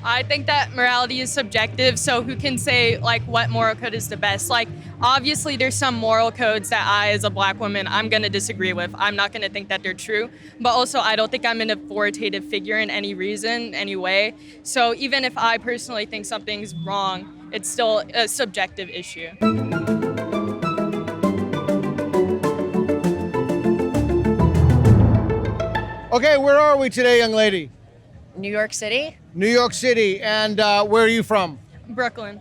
I think that morality is subjective, so who can say, like, what moral code is the best? Like, obviously, there's some moral codes that I, as a black woman, I'm going to disagree with. I'm not going to think that they're true. But also, I don't think I'm an authoritative figure in any reason, any way. So even if I personally think something's wrong, it's still a subjective issue. Okay, where are we today, young lady? New York City? New York City. And where are you from? Brooklyn.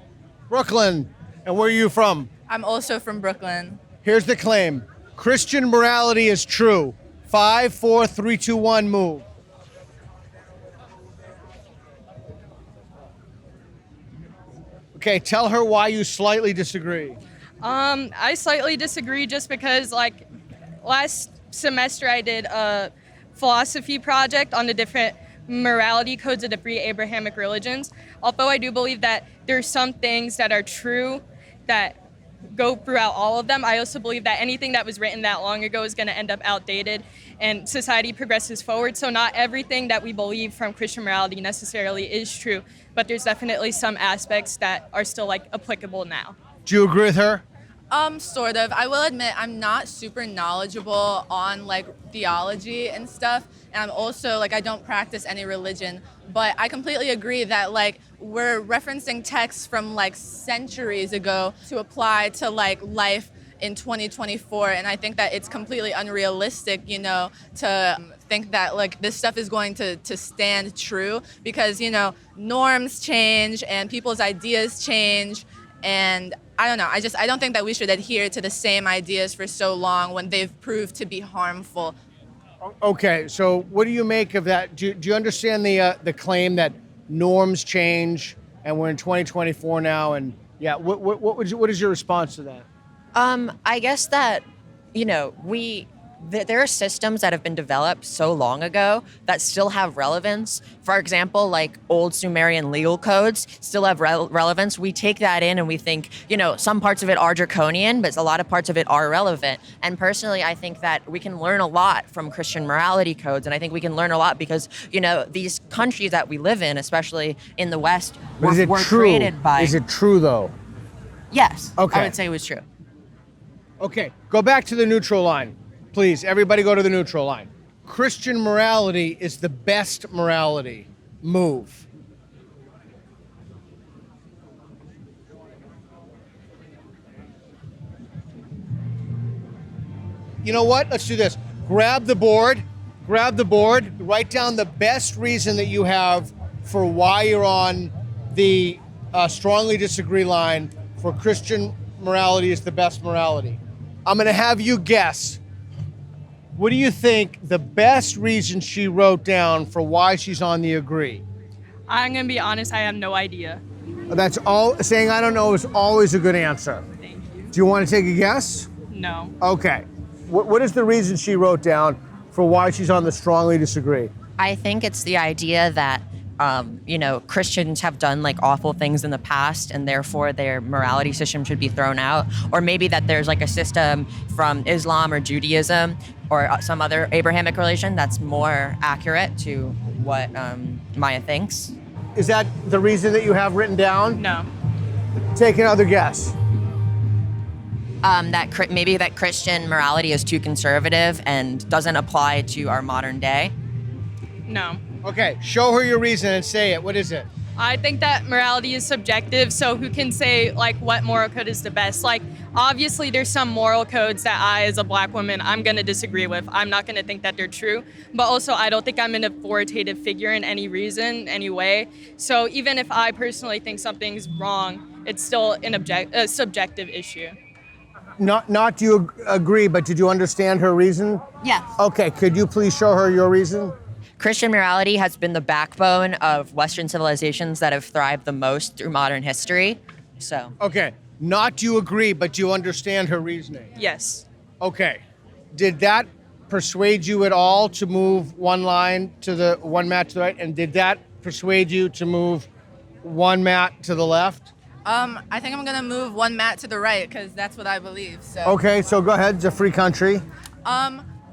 Brooklyn. And where are you from? I'm also from Brooklyn. Here's the claim. Christian morality is true. 5, 4, 3, 2, 1, move. Okay, tell her why you slightly disagree. I slightly disagree just because, like, last semester I did a philosophy project on the different morality codes of the three Abrahamic religions. Although I do believe that there's some things that are true that go throughout all of them, I also believe that anything that was written that long ago is going to end up outdated and society progresses forward. So not everything that we believe from Christian morality necessarily is true, but there's definitely some aspects that are still, like, applicable now. Do you agree with her? Sort of. I will admit I'm not super knowledgeable on like theology and stuff. And I'm also like, I don't practice any religion, but I completely agree that like we're referencing texts from like centuries ago to apply to like life in 2024. And I think that it's completely unrealistic, you know, to think that like this stuff is going to stand true because, you know, norms change and people's ideas change. And I don't know, I don't think that we should adhere to the same ideas for so long when they've proved to be harmful. Okay, so what do you make of that? Do you understand the claim that norms change and we're in 2024 now? And yeah, what is your response to that? I guess that, you know, there are systems that have been developed so long ago that still have relevance. For example, like old Sumerian legal codes still have relevance. We take that in and we think, you know, some parts of it are draconian, but a lot of parts of it are relevant. And personally, I think that we can learn a lot from Christian morality codes. And I think we can learn a lot because, you know, these countries that we live in, especially in the West, were created by... Is it true, though? Yes. Okay. I would say it was true. Okay, go back to the neutral line. Please, everybody go to the neutral line. Christian morality is the best morality. Move. You know what? Let's do this. Grab the board, write down the best reason that you have for why you're on the strongly disagree line for Christian morality is the best morality. I'm going to have you guess. What do you think the best reason she wrote down for why she's on the agree? I'm going to be honest, I have no idea. That's all. Saying I don't know is always a good answer. Thank you. Do you want to take a guess? No. Okay. What is the reason she wrote down for why she's on the strongly disagree? I think it's the idea that, you know, Christians have done like awful things in the past and therefore their morality system should be thrown out. Or maybe that there's like a system from Islam or Judaism or some other Abrahamic religion that's more accurate to what Maya thinks. Is that the reason that you have written down? No. Take another guess. Maybe that Christian morality is too conservative and doesn't apply to our modern day. No. Okay, show her your reason and say it. What is it? I think that morality is subjective, so who can say, like, what moral code is the best? Like, obviously, there's some moral codes that I, as a black woman, I'm going to disagree with. I'm not going to think that they're true. But also, I don't think I'm an authoritative figure in any reason, any way. So even if I personally think something's wrong, it's still a subjective issue. Not do you agree, but did you understand her reason? Yes. Okay, could you please show her your reason? Christian morality has been the backbone of Western civilizations that have thrived the most through modern history. So. Okay, not do you agree, but do you understand her reasoning? Yes. Okay. Did that persuade you at all to move one mat to the right? And did that persuade you to move one mat to the left? I think I'm gonna move one mat to the right because that's what I believe. So. Okay, so go ahead. It's a free country.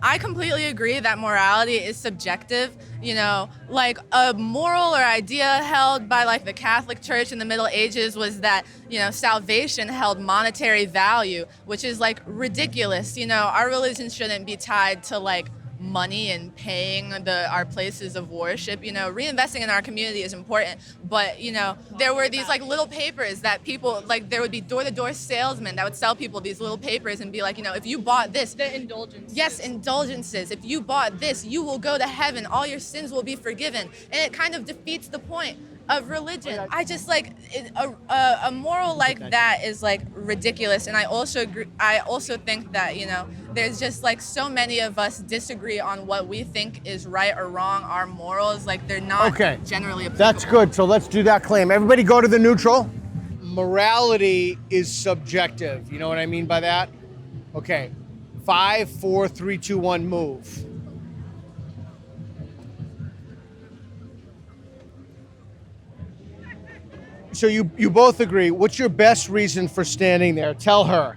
I completely agree that morality is subjective. You know, like a moral or idea held by like the Catholic Church in the Middle Ages was that, you know, salvation held monetary value, which is like ridiculous. You know, our religion shouldn't be tied to like money and paying our places of worship. You know, reinvesting in our community is important, but you know, there were these like little papers that people, like there would be door-to-door salesmen that would sell people these little papers and be like, you know, if you bought this, The indulgences. yes, indulgences, if you bought this, you will go to heaven, all your sins will be forgiven, and it kind of defeats the point of religion. I just like a moral like that is like ridiculous, and I also agree, I also think that, you know, there's just like so many of us disagree on what we think is right or wrong. Our morals, like they're not generally applicable. That's good. So let's do that claim. Everybody go to the neutral. Morality is subjective. You know what I mean by that? Okay. 5, 4, 3, 2, 1, move. So you both agree. What's your best reason for standing there? Tell her.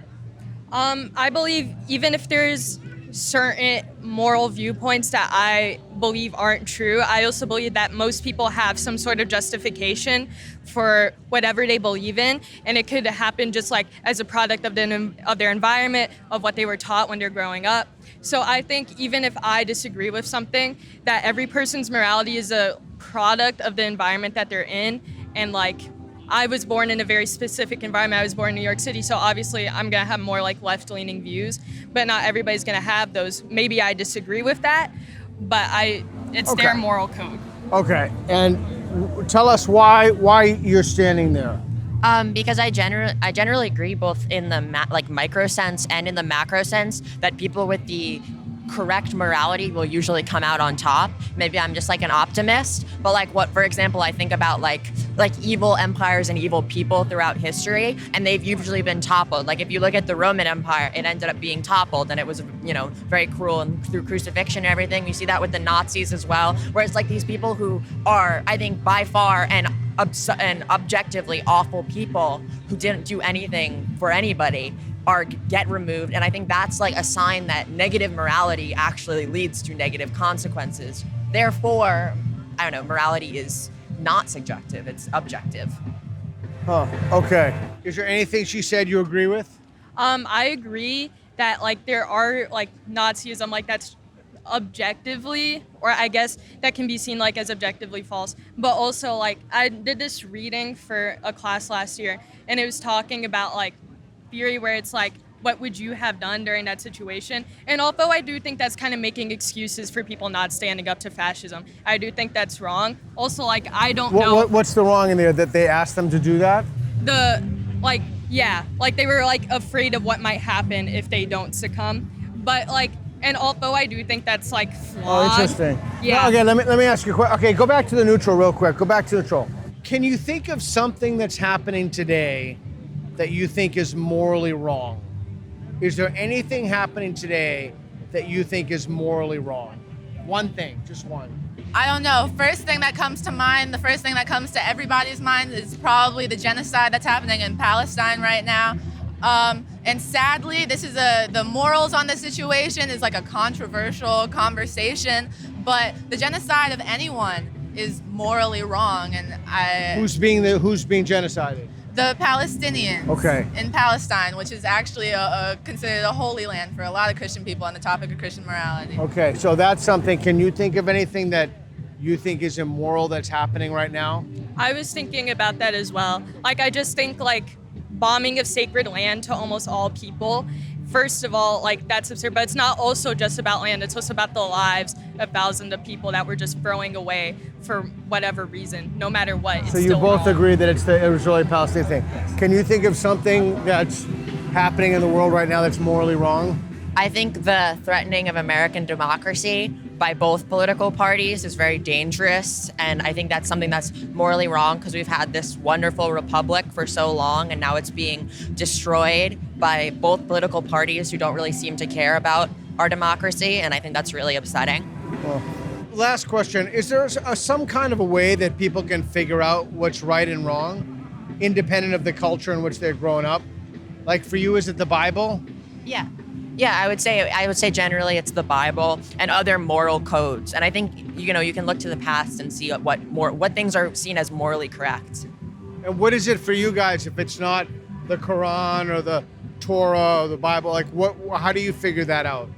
I believe even if there's certain moral viewpoints that I believe aren't true, I also believe that most people have some sort of justification for whatever they believe in, and it could happen just like as a product of their environment, of what they were taught when they're growing up. So I think even if I disagree with something, that every person's morality is a product of the environment that they're in, and like I was born in a very specific environment. I was born in New York City, so obviously I'm gonna have more like left-leaning views, but not everybody's gonna have those. Maybe I disagree with that, but it's their moral code. Okay, and tell us why you're standing there. Because I generally agree both in the micro sense and in the macro sense that people with the correct morality will usually come out on top. Maybe I'm just like an optimist, but like what, for example, I think about like evil empires and evil people throughout history, and they've usually been toppled. Like if you look at the Roman Empire, it ended up being toppled, and it was, you know, very cruel and through crucifixion and everything. You see that with the Nazis as well, where it's like these people who are, I think, by far and objectively awful people who didn't do anything for anybody get removed. And I think that's like a sign that negative morality actually leads to negative consequences. Therefore, I don't know, morality is not subjective, it's objective. Huh, okay. Is there anything she said you agree with? I agree that like there are like Nazism, like that's objectively, or I guess that can be seen like as objectively false, but also like I did this reading for a class last year, and it was talking about like theory where it's like, what would you have done during that situation? And although I do think that's kind of making excuses for people not standing up to fascism, I do think that's wrong. Also, like, I don't know. What's the wrong in there, that they asked them to do that? Like they were like afraid of what might happen if they don't succumb. But like, and although I do think that's like flawed. Oh, interesting. Yeah. Okay, let me ask you a question. Okay, go back to the neutral real quick. Go back to neutral. Can you think of something that's happening today that you think is morally wrong? Is there anything happening today that you think is morally wrong? One thing, just one. I don't know. First thing that comes to mind, the first thing that comes to everybody's mind is probably the genocide that's happening in Palestine right now. And sadly, this is the morals on the situation is like a controversial conversation, but the genocide of anyone is morally wrong, and Who's being genocided? the Palestinians in Palestine, which is actually considered a holy land for a lot of Christian people on the topic of Christian morality. Okay, so that's something. Can you think of anything that you think is immoral that's happening right now? I was thinking about that as well. Like, I just think like bombing of sacred land to almost all people, first of all, like that's absurd, but it's not also just about land, it's also about the lives of thousands of people that we're just throwing away for whatever reason, no matter what. It's so you still both wrong. agree that it's the Israeli-Palestinian thing. Can you think of something that's happening in the world right now that's morally wrong? I think the threatening of American democracy by both political parties is very dangerous, and I think that's something that's morally wrong because we've had this wonderful republic for so long, and now it's being destroyed by both political parties who don't really seem to care about our democracy, and I think that's really upsetting. Well, last question. Is there some kind of a way that people can figure out what's right and wrong, independent of the culture in which they're growing up? Like for you, is it the Bible? Yeah. Yeah, I would say generally it's the Bible and other moral codes. And I think you can look to the past and see what things are seen as morally correct. And what is it for you guys if it's not the Quran or the Torah or the Bible? Like how do you figure that out?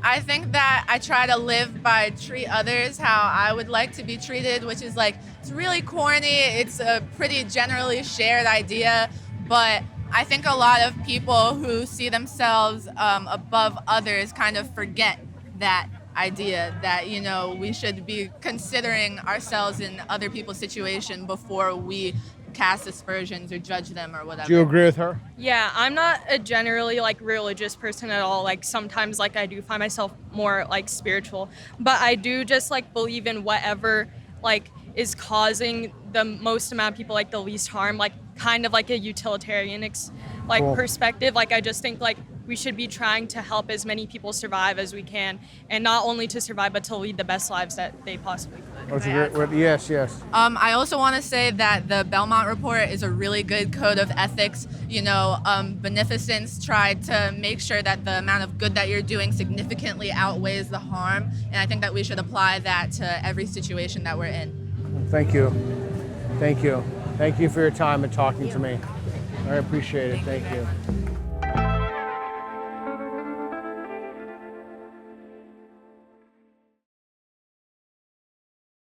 I think that I try to live by treat others how I would like to be treated, which is like, it's really corny. It's a pretty generally shared idea, but I think a lot of people who see themselves above others kind of forget that idea that, we should be considering ourselves in other people's situation before we cast aspersions or judge them or whatever. Do you agree with her? Yeah, I'm not a generally like religious person at all. Like sometimes like I do find myself more like spiritual, but I do just like believe in whatever like is causing the most amount of people like the least harm, like kind of like a utilitarian Cool. perspective. Like I just think like we should be trying to help as many people survive as we can, and not only to survive but to lead the best lives that they possibly could. Yes. I also want to say that the Belmont Report is a really good code of ethics. Beneficence tried to make sure that the amount of good that you're doing significantly outweighs the harm, and I think that we should apply that to every situation that we're in. Thank you for your time and talking to me. I appreciate it. Thank you.